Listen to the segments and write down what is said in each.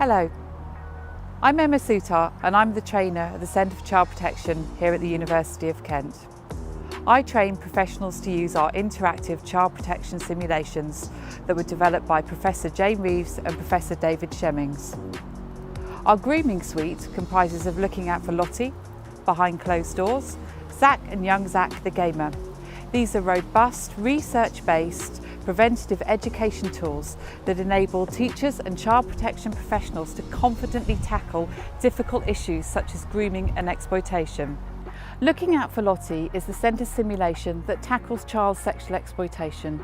Hello, I'm Emma Soutar and I'm the trainer at the Centre for Child Protection here at the University of Kent. I train professionals to use our interactive child protection simulations that were developed by Professor Jane Reeves and Professor David Shemmings. Our grooming suite comprises of looking out for Lottie, behind closed doors, Zach and young Zach the gamer. These are robust, research-based, preventative education tools that enable teachers and child protection professionals to confidently tackle difficult issues such as grooming and exploitation. Looking Out for Lottie is the centre simulation that tackles child sexual exploitation.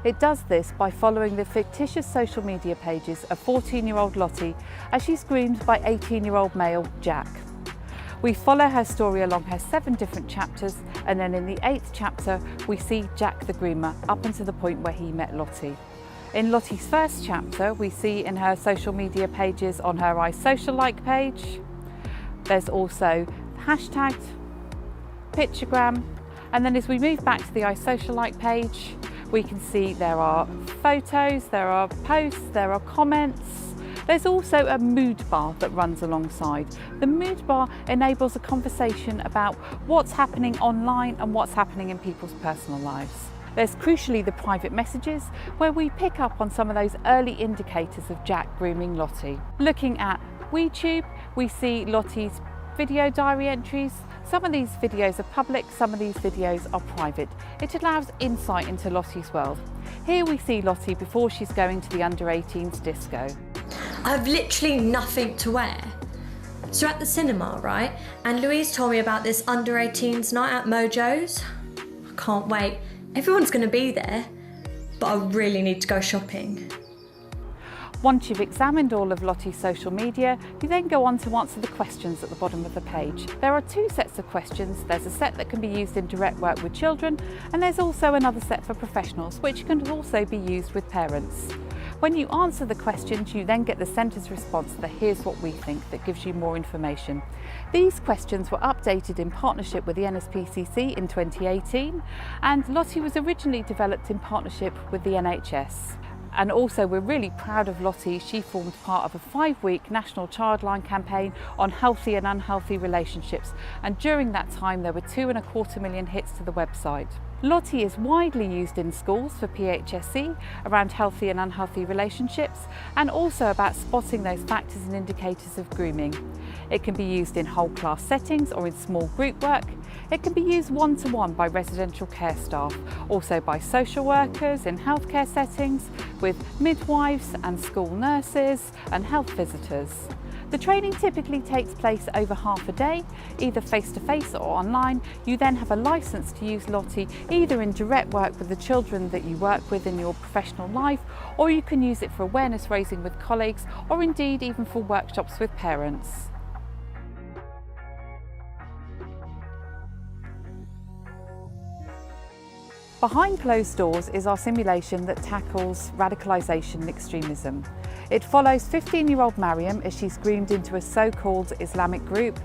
It does this by following the fictitious social media pages of 14-year-old Lottie as she's groomed by 18-year-old male Jack. We follow her story along her 7 different chapters, and then in the 8th chapter we see Jack the groomer up until the point where he met Lottie. In Lottie's first chapter we see in her social media pages on her iSocial page, there's also hashtagged, pictogram, and then as we move back to the iSocial page we can see there are photos, there are posts, there are comments. There's also a mood bar that runs alongside. The mood bar enables a conversation about what's happening online and what's happening in people's personal lives. There's crucially the private messages where we pick up on some of those early indicators of Jack grooming Lottie. Looking at WeTube, we see Lottie's video diary entries. Some of these videos are public, some of these videos are private. It allows insight into Lottie's world. Here we see Lottie before she's going to the under-18s disco. I've literally nothing to wear. So at the cinema, right? And Louise told me about this under-18s night at Mojo's. I can't wait. Everyone's going to be there, but I really need to go shopping. Once you've examined all of Lottie's social media, you then go on to answer the questions at the bottom of the page. There are 2 sets of questions. There's a set that can be used in direct work with children, and there's also another set for professionals, which can also be used with parents. When you answer the questions, you then get the centre's response to the "Here's what we think" that gives you more information. These questions were updated in partnership with the NSPCC in 2018, and Lottie was originally developed in partnership with the NHS. And also we're really proud of Lottie. She formed part of a 5-week national childline campaign on healthy and unhealthy relationships, and during that time there were 2.25 million hits to the website. Lottie is widely used in schools for PHSE around healthy and unhealthy relationships, and also about spotting those factors and indicators of grooming. It can be used in whole class settings or in small group work. It can be used one-to-one by residential care staff, also by social workers in healthcare settings, with midwives and school nurses and health visitors. The training typically takes place over half a day, either face-to-face or online. You then have a licence to use Lottie either in direct work with the children that you work with in your professional life, or you can use it for awareness raising with colleagues, or indeed even for workshops with parents. Behind Closed Doors is our simulation that tackles radicalisation and extremism. It follows 15-year-old Mariam as she's groomed into a so-called Islamic group,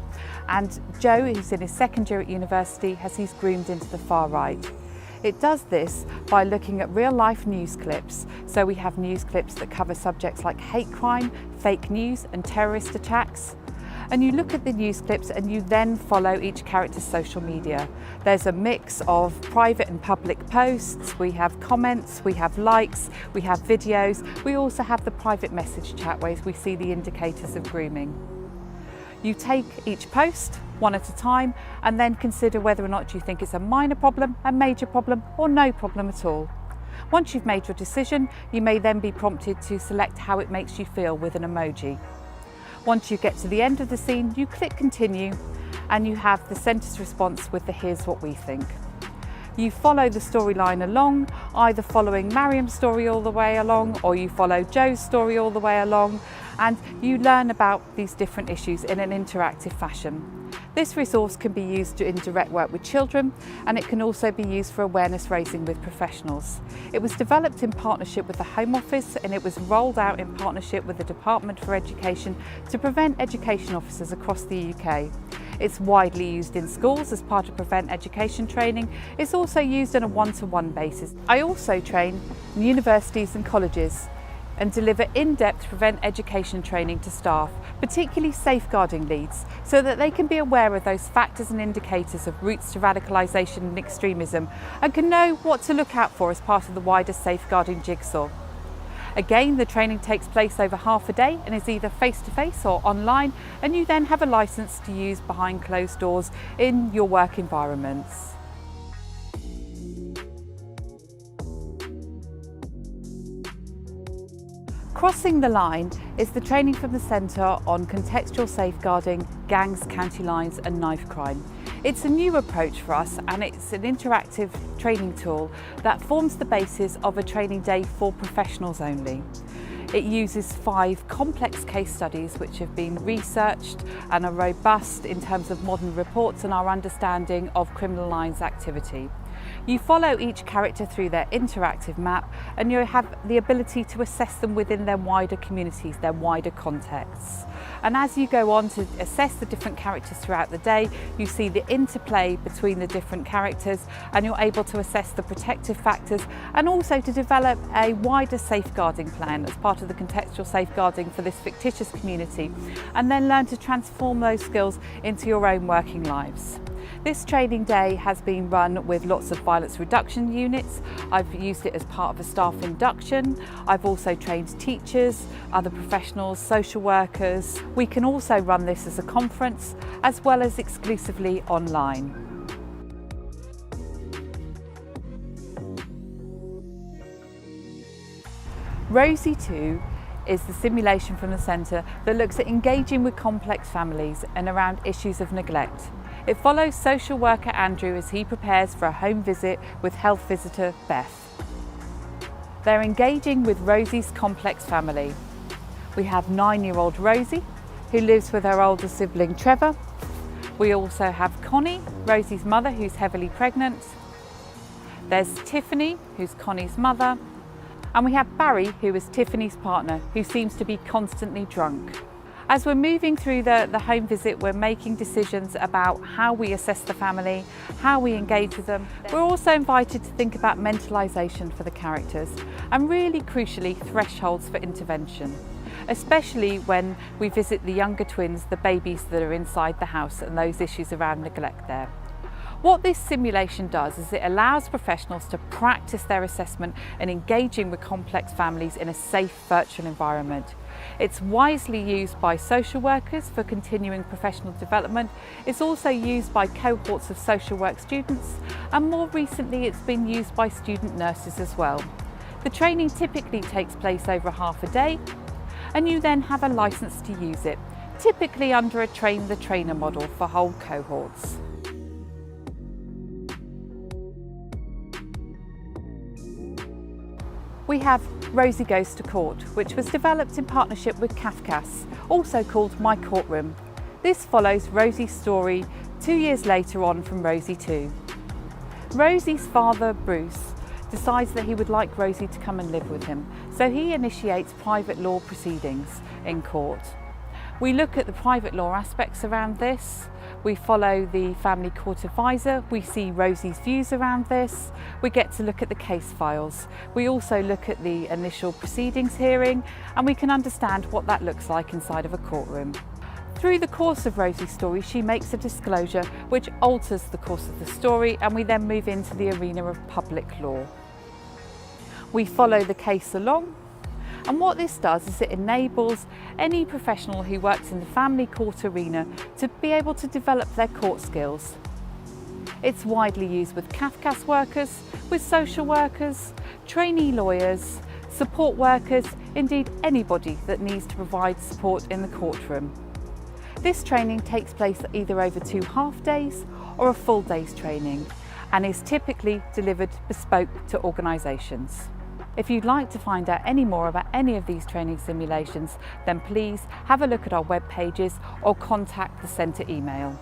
and Joe, who's in his 2nd year at university, as he's groomed into the far right. It does this by looking at real-life news clips. So we have news clips that cover subjects like hate crime, fake news and terrorist attacks. And you look at the news clips and you then follow each character's social media. There's a mix of private and public posts, we have comments, we have likes, we have videos, we also have the private message chat where we see the indicators of grooming. You take each post one at a time and then consider whether or not you think it's a minor problem, a major problem, or no problem at all. Once you've made your decision, you may then be prompted to select how it makes you feel with an emoji. Once you get to the end of the scene, you click continue and you have the centre's response with the "Here's what we think." You follow the storyline along, either following Mariam's story all the way along, or you follow Joe's story all the way along, and you learn about these different issues in an interactive fashion. This resource can be used in direct work with children, and it can also be used for awareness raising with professionals. It was developed in partnership with the Home Office, and it was rolled out in partnership with the Department for Education to prevent education officers across the UK. It's widely used in schools as part of prevent education training. It's also used on a one-to-one basis. I also train in universities and colleges and deliver in-depth prevent education training to staff, particularly safeguarding leads, so that they can be aware of those factors and indicators of routes to radicalisation and extremism and can know what to look out for as part of the wider safeguarding jigsaw. Again, the training takes place over half a day and is either face-to-face or online, and you then have a licence to use behind closed doors in your work environments. Crossing the Line is the training from the Centre on contextual safeguarding, gangs, county lines and knife crime. It's a new approach for us, and it's an interactive training tool that forms the basis of a training day for professionals only. It uses 5 complex case studies which have been researched and are robust in terms of modern reports and our understanding of criminal lines activity. You follow each character through their interactive map, and you have the ability to assess them within their wider communities, their wider contexts. And as you go on to assess the different characters throughout the day, you see the interplay between the different characters, and you're able to assess the protective factors and also to develop a wider safeguarding plan as part of the contextual safeguarding for this fictitious community, and then learn to transform those skills into your own working lives. This training day has been run with lots of violence reduction units. I've used it as part of a staff induction. I've also trained teachers, other professionals, social workers. We can also run this as a conference as well as exclusively online. Rosie 2 is the simulation from the Centre that looks at engaging with complex families and around issues of neglect. It follows social worker Andrew as he prepares for a home visit with health visitor Beth. They're engaging with Rosie's complex family. We have 9-year-old Rosie, who lives with her older sibling Trevor. We also have Connie, Rosie's mother, who's heavily pregnant. There's Tiffany, who's Connie's mother. And we have Barry, who is Tiffany's partner, who seems to be constantly drunk. As we're moving through the home visit, we're making decisions about how we assess the family, how we engage with them. We're also invited to think about mentalisation for the characters and really crucially thresholds for intervention, especially when we visit the younger twins, the babies that are inside the house, and those issues around neglect there. What this simulation does is it allows professionals to practice their assessment and engaging with complex families in a safe virtual environment. It's wisely used by social workers for continuing professional development. It's also used by cohorts of social work students, and more recently it's been used by student nurses as well. The training typically takes place over half a day, and you then have a licence to use it, typically under a train-the-trainer model for whole cohorts. We have Rosie Goes to Court, which was developed in partnership with Kafkas, also called My Courtroom. This follows Rosie's story 2 years later on from Rosie 2. Rosie's father, Bruce, decides that he would like Rosie to come and live with him, so he initiates private law proceedings in court. We look at the private law aspects around this. We follow the family court advisor. We see Rosie's views around this. We get to look at the case files. We also look at the initial proceedings hearing, and we can understand what that looks like inside of a courtroom. Through the course of Rosie's story, she makes a disclosure which alters the course of the story, and we then move into the arena of public law. We follow the case along. And what this does is it enables any professional who works in the family court arena to be able to develop their court skills. It's widely used with Kafkas workers, with social workers, trainee lawyers, support workers, indeed anybody that needs to provide support in the courtroom. This training takes place either over 2 half days or a full day's training, and is typically delivered bespoke to organisations. If you'd like to find out any more about any of these training simulations, then please have a look at our web pages or contact the Centre email.